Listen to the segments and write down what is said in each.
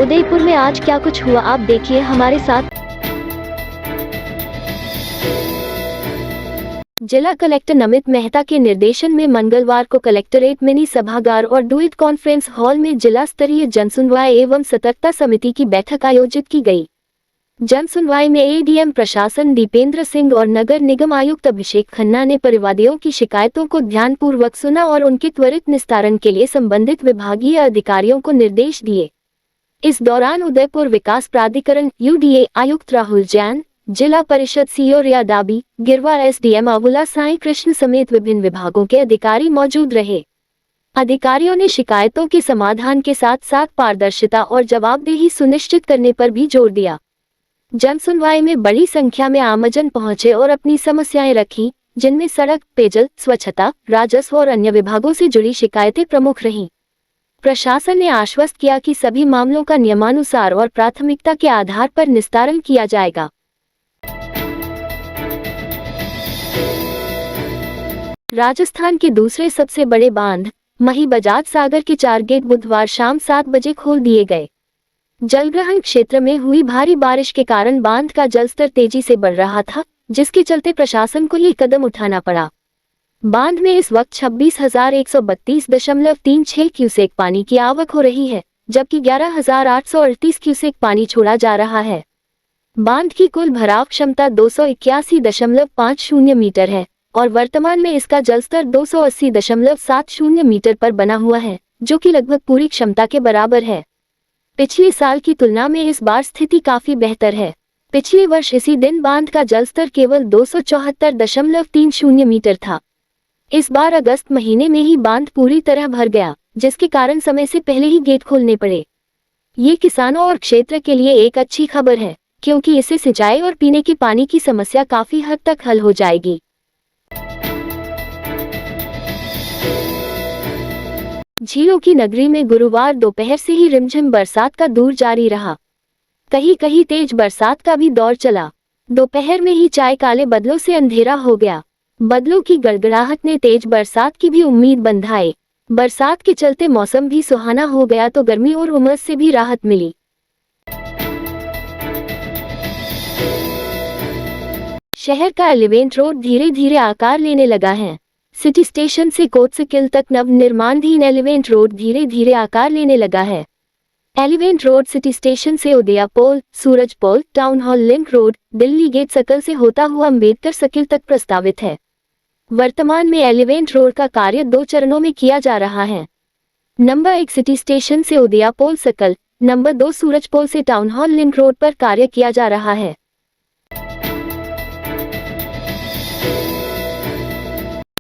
उदयपुर में आज क्या कुछ हुआ आप देखिए हमारे साथ। जिला कलेक्टर नमित मेहता के निर्देशन में मंगलवार को कलेक्ट्रेट मिनी सभागार और डुइट कॉन्फ्रेंस हॉल में जिला स्तरीय जनसुनवाई एवं सतर्कता समिति की बैठक आयोजित की गई। जनसुनवाई में एडीएम प्रशासन दीपेंद्र सिंह और नगर निगम आयुक्त अभिषेक खन्ना ने परिवादियों की शिकायतों को ध्यानपूर्वक सुना और उनके त्वरित निस्तारण के लिए संबंधित विभागीय अधिकारियों को निर्देश दिए। इस दौरान उदयपुर विकास प्राधिकरण यूडीए आयुक्त राहुल जैन, जिला परिषद सीईओ रिया डाबी, गिरवा एसडीएम अबुला साई कृष्ण समेत विभिन्न विभागों के अधिकारी मौजूद रहे। अधिकारियों ने शिकायतों के समाधान के साथ साथ पारदर्शिता और जवाबदेही सुनिश्चित करने पर भी जोर दिया। जनसुनवाई में बड़ी संख्या में आमजन पहुंचे और अपनी समस्याएं रखी, जिनमें सड़क, पेयजल, स्वच्छता, राजस्व और अन्य विभागों से जुड़ी शिकायतें प्रमुख रहीं। प्रशासन ने आश्वस्त किया कि सभी मामलों का नियमानुसार और प्राथमिकता के आधार पर निस्तारण किया जाएगा। राजस्थान के दूसरे सबसे बड़े बांध मही बजाज सागर के 4 गेट बुधवार शाम 7 बजे खोल दिए गए। जलग्रहण क्षेत्र में हुई भारी बारिश के कारण बांध का जलस्तर तेजी से बढ़ रहा था, जिसके चलते प्रशासन को ये कदम उठाना पड़ा। बांध में इस वक्त 26,132.36 क्यूसेक पानी की आवक हो रही है, जबकि 11,838 क्यूसेक पानी छोड़ा जा रहा है। बांध की कुल भराव क्षमता 281.50 मीटर है और वर्तमान में इसका जलस्तर 280.70 मीटर पर बना हुआ है, जो कि लगभग पूरी क्षमता के बराबर है। पिछले साल की तुलना में इस बार स्थिति काफी बेहतर है। पिछले वर्ष इसी दिन बांध का जलस्तर केवल 274.30 मीटर था। इस बार अगस्त महीने में ही बांध पूरी तरह भर गया, जिसके कारण समय से पहले ही गेट खोलने पड़े। ये किसानों और क्षेत्र के लिए एक अच्छी खबर है, क्योंकि इससे सिंचाई और पीने के पानी की समस्या काफी हद तक हल हो जाएगी। झीलों की नगरी में गुरुवार दोपहर से ही रिमझिम बरसात का दौर जारी रहा। कहीं कहीं तेज बरसात का भी दौर चला। दोपहर में ही चाय काले बादलों से अंधेरा हो गया। बादलों की गड़गड़ाहट ने तेज बरसात की भी उम्मीद बंधाई। बरसात के चलते मौसम भी सुहाना हो गया तो गर्मी और उमस से भी राहत मिली। शहर का एलिवेंट रोड धीरे धीरे आकार लेने लगा है। सिटी स्टेशन से कोतसकिल तक नव निर्माणाधीन एलिवेंट रोड धीरे धीरे आकार लेने लगा है। एलिवेंट रोड सिटी स्टेशन से Udaya Pol, Suraj Pol, town hall link road, Delhi gate circle से होता हुआ अम्बेडकर सर्किल तक प्रस्तावित है। वर्तमान में एलिवेंट रोड का कार्य 2 चरणों में किया जा रहा है। नंबर 1 सिटी स्टेशन से उदया पोल सर्कल, नंबर 2 सूरज पोल से टाउन हॉल लिंक रोड पर कार्य किया जा रहा है।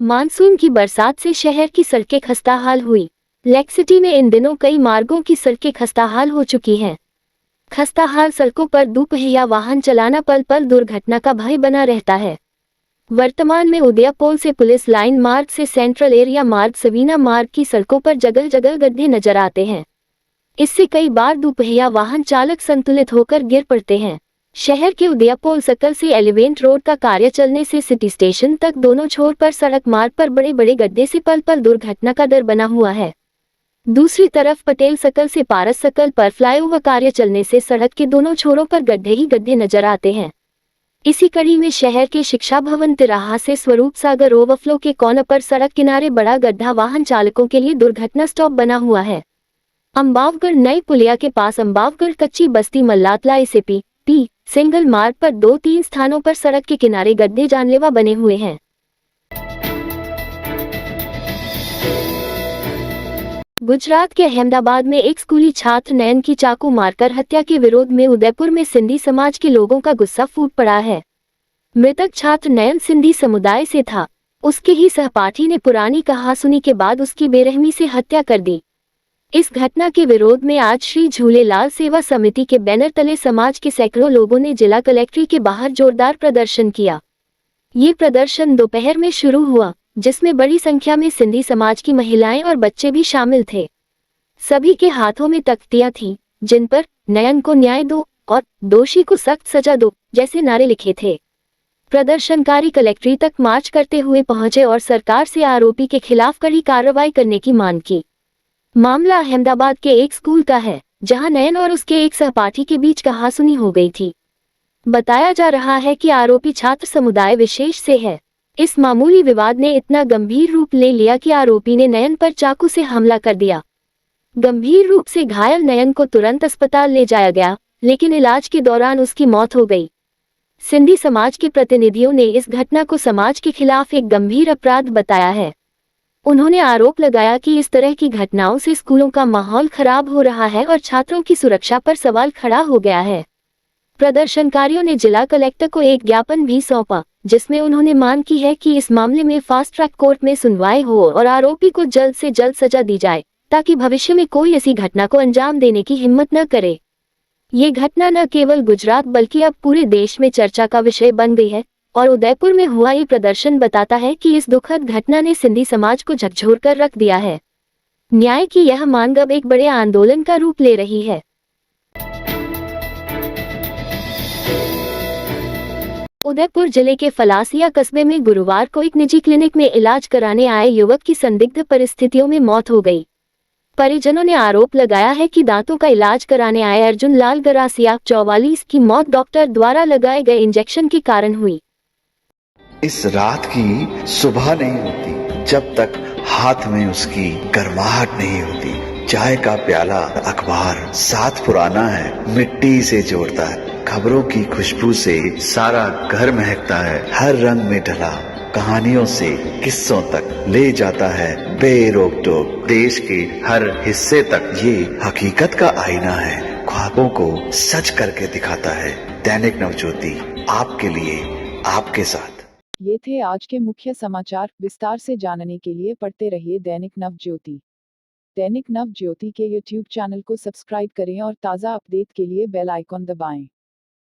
मानसून की बरसात से शहर की सड़कें खस्ताहाल हुई। लेक सिटी में इन दिनों कई मार्गों की सड़कें खस्ताहाल हो चुकी हैं। खस्ताहाल सड़कों पर दुपहिया वाहन चलाना पल पल दुर्घटना का भय बना रहता है। वर्तमान में उदया पोल से पुलिस लाइन मार्ग से सेंट्रल एरिया मार्ग सवीना मार्ग की सड़कों पर जगह जगह गड्ढे नजर आते हैं। इससे कई बार दुपहिया वाहन चालक संतुलित होकर गिर पड़ते हैं। शहर के उदया पोल सर्कल से एलिवेंट रोड का कार्य चलने से सिटी स्टेशन तक दोनों छोर पर सड़क मार्ग पर बड़े बड़े गड्ढे से पल पल दुर्घटना का डर बना हुआ है। दूसरी तरफ पटेल सर्कल से पारस सर्कल पर फ्लाईओवर कार्य चलने से सड़क के दोनों छोरों पर गड्ढे ही गड्ढे नजर आते हैं। इसी कड़ी में शहर के शिक्षा भवन तिराहा से स्वरूप सागर ओवरफ्लो के कॉर्नर पर सड़क किनारे बड़ा गड्ढा वाहन चालकों के लिए दुर्घटना स्टॉप बना हुआ है। अम्बावगढ़ नई पुलिया के पास अम्बावगढ़ कच्ची बस्ती मल्लातला एसएपी सिंगल मार्ग पर 2-3 स्थानों पर सड़क के किनारे गड्ढे जानलेवा बने हुए हैं। गुजरात के अहमदाबाद में एक स्कूली छात्र नयन की चाकू मारकर हत्या के विरोध में उदयपुर में सिंधी समाज के लोगों का गुस्सा फूट पड़ा है। मृतक छात्र नयन सिंधी समुदाय से था। उसके ही सहपाठी ने पुरानी कहासुनी के बाद उसकी बेरहमी से हत्या कर दी। इस घटना के विरोध में आज श्री झूलेलाल सेवा समिति के बैनर तले समाज के सैकड़ों लोगों ने जिला कलेक्ट्रेट के बाहर जोरदार प्रदर्शन किया। ये प्रदर्शन दोपहर में शुरू हुआ, जिसमें बड़ी संख्या में सिंधी समाज की महिलाएं और बच्चे भी शामिल थे। सभी के हाथों में तख्तियां थीं, जिन पर नयन को न्याय दो और दोषी को सख्त सजा दो जैसे नारे लिखे थे। प्रदर्शनकारी कलेक्ट्रेट तक मार्च करते हुए पहुंचे और सरकार से आरोपी के खिलाफ कड़ी कार्रवाई करने की मांग की। मामला अहमदाबाद के एक स्कूल का है, जहां नयन और उसके एक सहपाठी के बीच कहासुनी हो गई थी। बताया जा रहा है कि आरोपी छात्र समुदाय विशेष से है। इस मामूली विवाद ने इतना गंभीर रूप ले लिया कि आरोपी ने नयन पर चाकू से हमला कर दिया। गंभीर रूप से घायल नयन को तुरंत अस्पताल ले जाया गया, लेकिन इलाज के दौरान उसकी मौत हो गई। सिंधी समाज के प्रतिनिधियों ने इस घटना को समाज के खिलाफ एक गंभीर अपराध बताया है। उन्होंने आरोप लगाया कि इस तरह की घटनाओं से स्कूलों का माहौल खराब हो रहा है और छात्रों की सुरक्षा पर सवाल खड़ा हो गया है। प्रदर्शनकारियों ने जिला कलेक्टर को एक ज्ञापन भी सौंपा, जिसमें उन्होंने मांग की है कि इस मामले में फास्ट ट्रैक कोर्ट में सुनवाई हो और आरोपी को जल्द से जल्द सजा दी जाए, ताकि भविष्य में कोई ऐसी घटना को अंजाम देने की हिम्मत न करे। ये घटना न केवल गुजरात बल्कि अब पूरे देश में चर्चा का विषय बन गई है और उदयपुर में हुआ ये प्रदर्शन बताता है कि इस दुखद घटना ने सिंधी समाज को झकझोर कर रख दिया है। न्याय की यह मांग अब एक बड़े आंदोलन का रूप ले रही है। उदयपुर जिले के फलासिया कस्बे में गुरुवार को एक निजी क्लिनिक में इलाज कराने आए युवक की संदिग्ध परिस्थितियों में मौत हो गई। परिजनों ने आरोप लगाया है कि दांतों का इलाज कराने आए अर्जुन लाल गरासिया 44 की मौत डॉक्टर द्वारा लगाए गए इंजेक्शन के कारण हुई। इस रात की सुबह नहीं होती जब तक हाथ में उसकी गर्माहट नहीं होती। चाय का प्याला, अखबार साथ पुराना है, मिट्टी से जोड़ता है। खबरों की खुशबू से सारा घर महकता है। हर रंग में ढला कहानियों से किस्सों तक ले जाता है बेरोक टोक। देश के हर हिस्से तक ये हकीकत का आईना है। ख्वाबों को सच करके दिखाता है। दैनिक नवज्योति, आपके लिए, आपके साथ। ये थे आज के मुख्य समाचार। विस्तार से जानने के लिए पढ़ते रहिए दैनिक नवज्योति। दैनिक नवज्योति के YouTube चैनल को सब्सक्राइब करें और ताज़ा अपडेट के लिए बेल आइकॉन दबाएं।